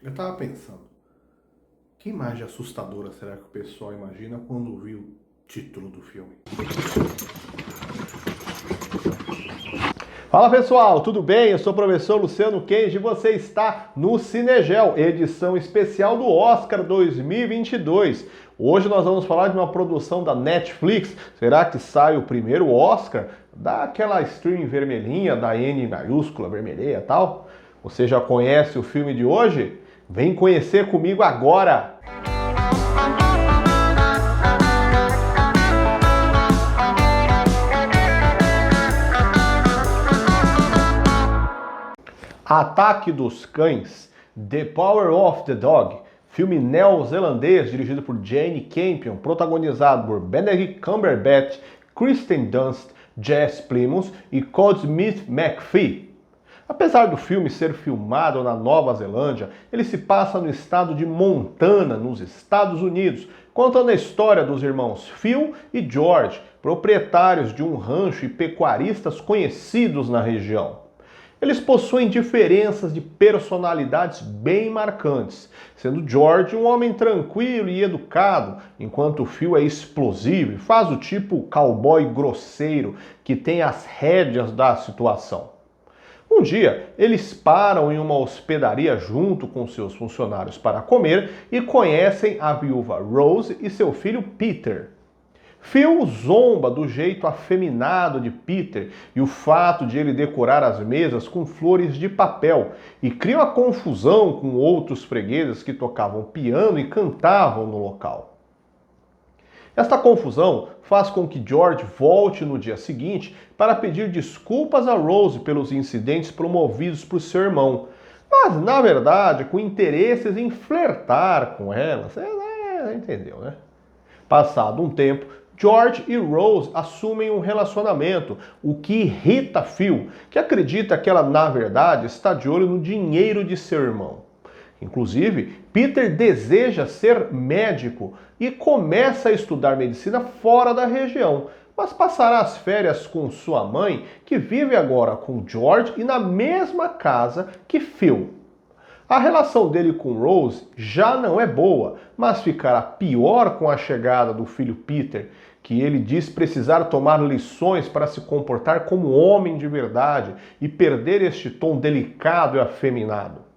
Eu tava pensando, que imagem assustadora será que o pessoal imagina quando viu o título do filme? Fala pessoal, tudo bem? Eu sou o professor Luciano Kenji e você está no Cinegel, edição especial do Oscar 2022. Hoje nós vamos falar de uma produção da Netflix. Será que sai o primeiro Oscar daquela stream vermelhinha, da N maiúscula, vermelhinha e tal? Você já conhece o filme de hoje? Vem conhecer comigo agora! Ataque dos Cães, The Power of the Dog, filme neozelandês dirigido por Jane Campion, protagonizado por Benedict Cumberbatch, Kristen Dunst, Jess Plemons e Cosmic McPhee. Apesar do filme ser filmado na Nova Zelândia, ele se passa no estado de Montana, nos Estados Unidos, contando a história dos irmãos Phil e George, proprietários de um rancho e pecuaristas conhecidos na região. Eles possuem diferenças de personalidades bem marcantes, sendo George um homem tranquilo e educado, enquanto Phil é explosivo e faz o tipo cowboy grosseiro que tem as rédeas da situação. Um dia, eles param em uma hospedaria junto com seus funcionários para comer e conhecem a viúva Rose e seu filho Peter. Phil zomba do jeito afeminado de Peter e o fato de ele decorar as mesas com flores de papel e cria uma confusão com outros fregueses que tocavam piano e cantavam no local. Esta confusão faz com que George volte no dia seguinte para pedir desculpas a Rose pelos incidentes promovidos por seu irmão, mas na verdade com interesses em flertar com ela. Você entendeu, né? Passado um tempo, George e Rose assumem um relacionamento, o que irrita Phil, que acredita que ela, na verdade, está de olho no dinheiro de seu irmão. Inclusive, Peter deseja ser médico e começa a estudar medicina fora da região, mas passará as férias com sua mãe, que vive agora com George e na mesma casa que Phil. A relação dele com Rose já não é boa, mas ficará pior com a chegada do filho Peter, que ele diz precisar tomar lições para se comportar como homem de verdade e perder este tom delicado e afeminado.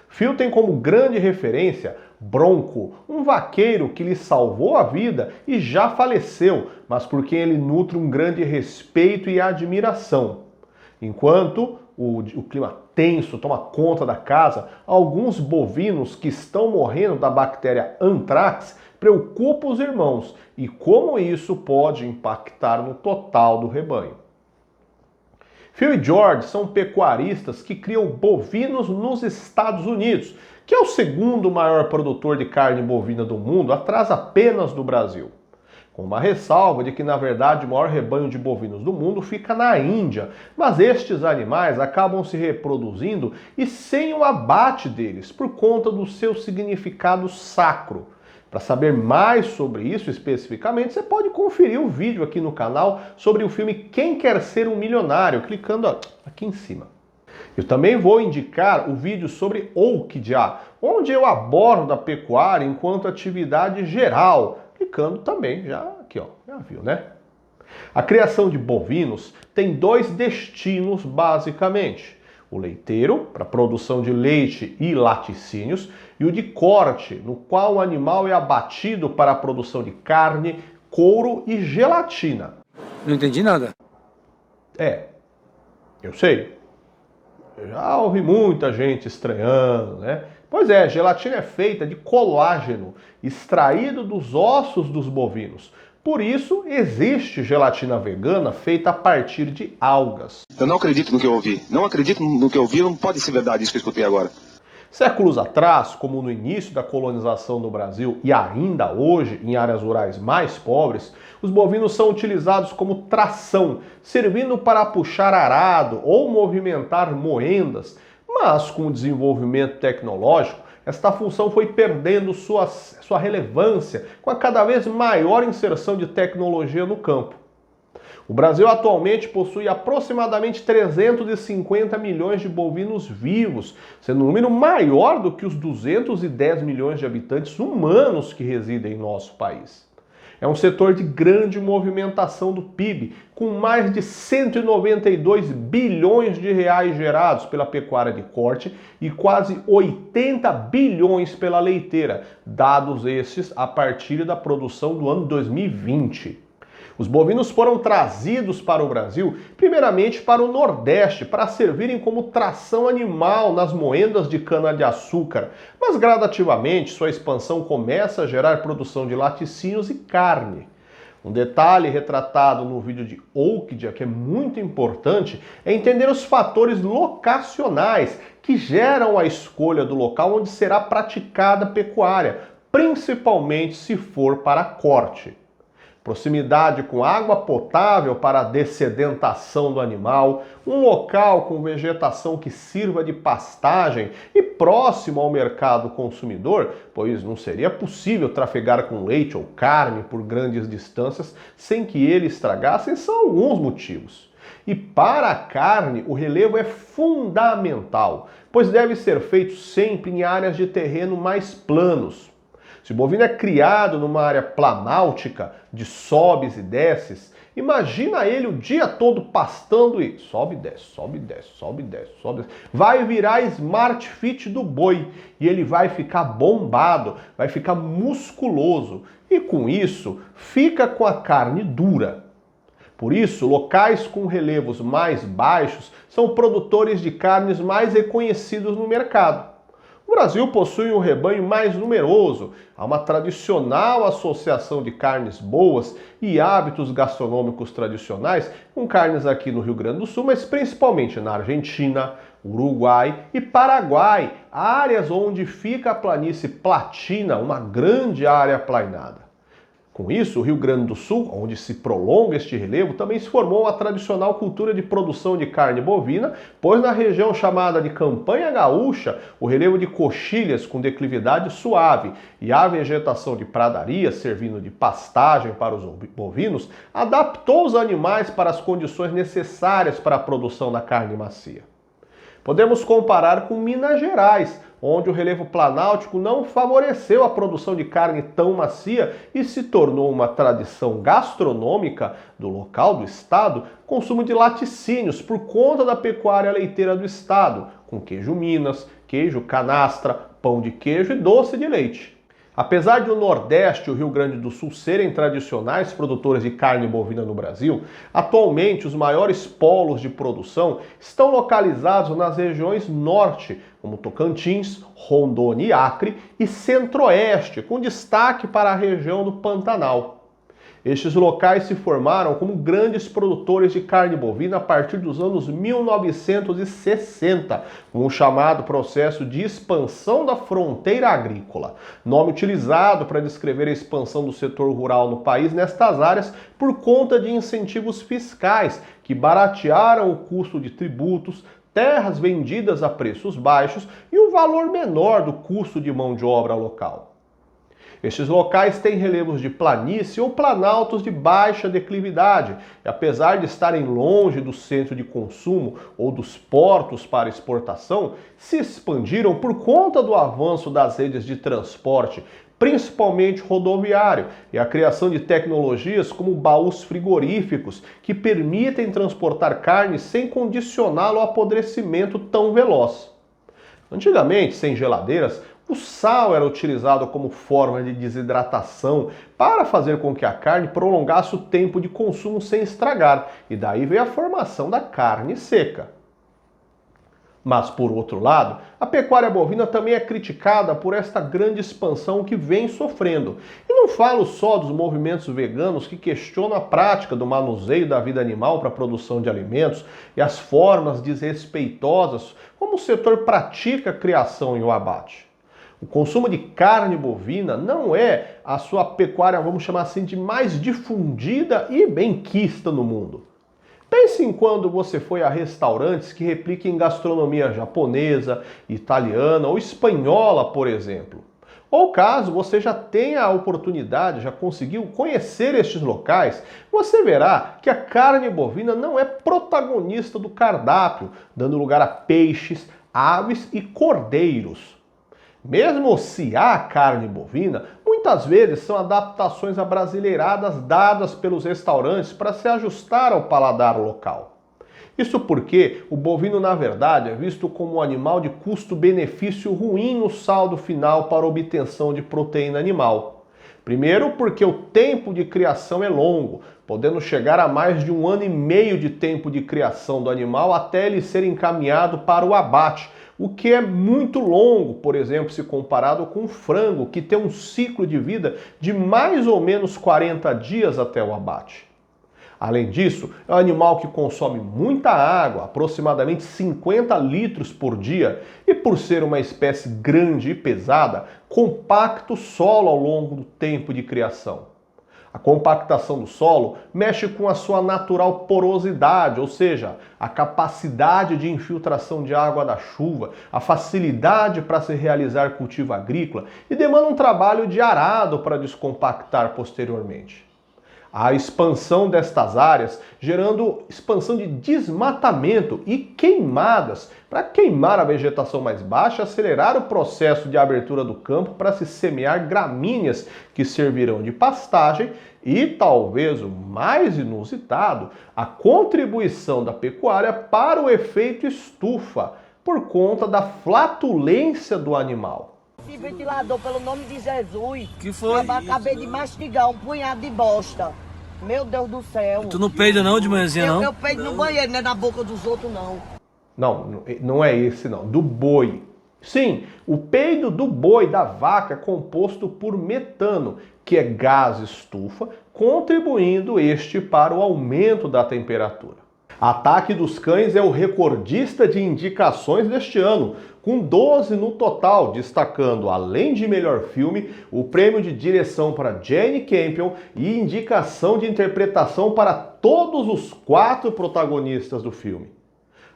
Phil tem como grande referência Bronco, um vaqueiro que lhe salvou a vida e já faleceu, mas por quem ele nutre um grande respeito e admiração. Enquanto o clima tenso toma conta da casa, alguns bovinos que estão morrendo da bactéria Anthrax preocupam os irmãos e como isso pode impactar no total do rebanho. Phil e George são pecuaristas que criam bovinos nos Estados Unidos, que é o segundo maior produtor de carne bovina do mundo, atrás apenas do Brasil. Com uma ressalva de que, na verdade, o maior rebanho de bovinos do mundo fica na Índia, mas estes animais acabam se reproduzindo e sem o abate deles, por conta do seu significado sacro. Para saber mais sobre isso especificamente, você pode conferir o vídeo aqui no canal sobre o filme Quem Quer Ser um Milionário, clicando aqui em cima. Eu também vou indicar o vídeo sobre Okja, onde eu abordo a pecuária enquanto atividade geral, clicando também, já aqui, ó, já viu, né? A criação de bovinos tem dois destinos, basicamente. O leiteiro, para produção de leite e laticínios, e o de corte, no qual o animal é abatido para a produção de carne, couro e gelatina. Não entendi nada. Eu sei. Eu já ouvi muita gente estranhando, né? Pois é, gelatina é feita de colágeno, extraído dos ossos dos bovinos. Por isso, existe gelatina vegana feita a partir de algas. Eu não acredito no que eu ouvi. Não acredito no que eu ouvi, não pode ser verdade isso que eu escutei agora. Séculos atrás, como no início da colonização do Brasil e ainda hoje em áreas rurais mais pobres, os bovinos são utilizados como tração, servindo para puxar arado ou movimentar moendas. Mas com o desenvolvimento tecnológico, esta função foi perdendo sua relevância com a cada vez maior inserção de tecnologia no campo. O Brasil atualmente possui aproximadamente 350 milhões de bovinos vivos, sendo um número maior do que os 210 milhões de habitantes humanos que residem em nosso país. É um setor de grande movimentação do PIB, com mais de 192 bilhões de reais gerados pela pecuária de corte e quase 80 bilhões pela leiteira, dados estes a partir da produção do ano 2020. Os bovinos foram trazidos para o Brasil, primeiramente para o Nordeste, para servirem como tração animal nas moendas de cana-de-açúcar, mas gradativamente sua expansão começa a gerar produção de laticínios e carne. Um detalhe retratado no vídeo de Oukdia, que é muito importante, é entender os fatores locacionais que geram a escolha do local onde será praticada a pecuária, principalmente se for para corte. Proximidade com água potável para a dessedentação do animal, um local com vegetação que sirva de pastagem e próximo ao mercado consumidor, pois não seria possível trafegar com leite ou carne por grandes distâncias sem que ele estragasse, são alguns motivos. E para a carne, o relevo é fundamental, pois deve ser feito sempre em áreas de terreno mais planos. Se o bovino é criado numa área planáltica, de sobes e desces, imagina ele o dia todo pastando e sobe e desce, sobe e desce, sobe e desce, sobe e desce. Vai virar Smart Fit do boi e ele vai ficar bombado, vai ficar musculoso e com isso fica com a carne dura. Por isso, locais com relevos mais baixos são produtores de carnes mais reconhecidos no mercado. O Brasil possui um rebanho mais numeroso, há uma tradicional associação de carnes boas e hábitos gastronômicos tradicionais com carnes aqui no Rio Grande do Sul, mas principalmente na Argentina, Uruguai e Paraguai, áreas onde fica a planície platina, uma grande área aplainada. Com isso, o Rio Grande do Sul, onde se prolonga este relevo, também se formou a tradicional cultura de produção de carne bovina, pois na região chamada de Campanha Gaúcha, o relevo de coxilhas com declividade suave e a vegetação de pradaria servindo de pastagem para os bovinos, adaptou os animais para as condições necessárias para a produção da carne macia. Podemos comparar com Minas Gerais, onde o relevo planáltico não favoreceu a produção de carne tão macia e se tornou uma tradição gastronômica do local do estado, consumo de laticínios por conta da pecuária leiteira do estado, com queijo Minas, queijo canastra, pão de queijo e doce de leite. Apesar de o Nordeste e o Rio Grande do Sul serem tradicionais produtores de carne bovina no Brasil, atualmente os maiores polos de produção estão localizados nas regiões Norte, como Tocantins, Rondônia e Acre, e Centro-Oeste, com destaque para a região do Pantanal. Estes locais se formaram como grandes produtores de carne bovina a partir dos anos 1960, com o chamado processo de expansão da fronteira agrícola, nome utilizado para descrever a expansão do setor rural no país nestas áreas por conta de incentivos fiscais que baratearam o custo de tributos, terras vendidas a preços baixos e um valor menor do custo de mão de obra local. Estes locais têm relevos de planície ou planaltos de baixa declividade, e apesar de estarem longe do centro de consumo ou dos portos para exportação, se expandiram por conta do avanço das redes de transporte, principalmente rodoviário, e a criação de tecnologias como baús frigoríficos, que permitem transportar carne sem condicioná-lo ao apodrecimento tão veloz. Antigamente, sem geladeiras, o sal era utilizado como forma de desidratação para fazer com que a carne prolongasse o tempo de consumo sem estragar, e daí veio a formação da carne seca. Mas, por outro lado, a pecuária bovina também é criticada por esta grande expansão que vem sofrendo. E não falo só dos movimentos veganos que questionam a prática do manuseio da vida animal para a produção de alimentos e as formas desrespeitosas como o setor pratica a criação e o abate. O consumo de carne bovina não é a sua pecuária, vamos chamar assim, de mais difundida e benquista no mundo. Pense em quando você foi a restaurantes que repliquem gastronomia japonesa, italiana ou espanhola, por exemplo. Ou caso você já tenha a oportunidade, já conseguiu conhecer estes locais, você verá que a carne bovina não é protagonista do cardápio, dando lugar a peixes, aves e cordeiros. Mesmo se há carne bovina, muitas vezes são adaptações abrasileiradas dadas pelos restaurantes para se ajustar ao paladar local. Isso porque o bovino, na verdade, é visto como um animal de custo-benefício ruim no saldo final para obtenção de proteína animal. Primeiro, porque o tempo de criação é longo, podendo chegar a mais de 1 ano e meio de tempo de criação do animal até ele ser encaminhado para o abate, o que é muito longo, por exemplo, se comparado com o frango, que tem um ciclo de vida de mais ou menos 40 dias até o abate. Além disso, é um animal que consome muita água, aproximadamente 50 litros por dia, e por ser uma espécie grande e pesada, compacta o solo ao longo do tempo de criação. A compactação do solo mexe com a sua natural porosidade, ou seja, a capacidade de infiltração de água da chuva, a facilidade para se realizar cultivo agrícola e demanda um trabalho de arado para descompactar posteriormente. A expansão destas áreas, gerando expansão de desmatamento e queimadas, para queimar a vegetação mais baixa e acelerar o processo de abertura do campo para se semear gramíneas que servirão de pastagem e, talvez o mais inusitado, a contribuição da pecuária para o efeito estufa, por conta da flatulência do animal. Esse ventilador, pelo nome de Jesus, Que foi? eu acabei de mastigar um punhado de bosta. Meu Deus do céu. Tu não peida não de manhãzinha, não? Eu peido no banheiro, não é na boca dos outros, não. Não é esse não, do boi. Sim, o peido do boi da vaca é composto por metano, que é gás estufa, contribuindo este para o aumento da temperatura. Ataque dos Cães é o recordista de indicações deste ano, com 12 no total, destacando, além de melhor filme, o prêmio de direção para Jane Campion e indicação de interpretação para todos os 4 protagonistas do filme.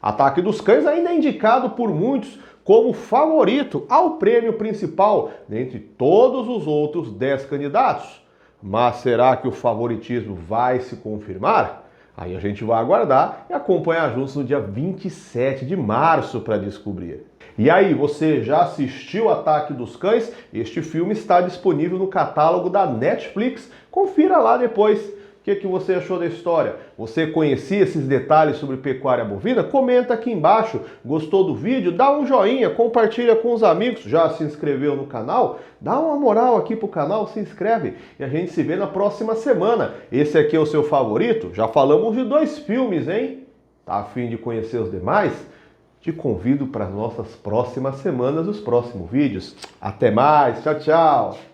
Ataque dos Cães ainda é indicado por muitos como favorito ao prêmio principal, dentre todos os outros 10 candidatos. Mas será que o favoritismo vai se confirmar? Aí a gente vai aguardar e acompanhar juntos no dia 27 de março para descobrir. E aí, você já assistiu Ataque dos Cães? Este filme está disponível no catálogo da Netflix. Confira lá depois. O que você achou da história? Você conhecia esses detalhes sobre pecuária bovina? Comenta aqui embaixo. Gostou do vídeo? Dá um joinha, compartilha com os amigos. Já se inscreveu no canal? Dá uma moral aqui pro canal, se inscreve. E a gente se vê na próxima semana. Esse aqui é o seu favorito? Já falamos de 2 filmes, hein? Tá a fim de conhecer os demais? Te convido para as nossas próximas semanas, os próximos vídeos. Até mais, tchau, tchau!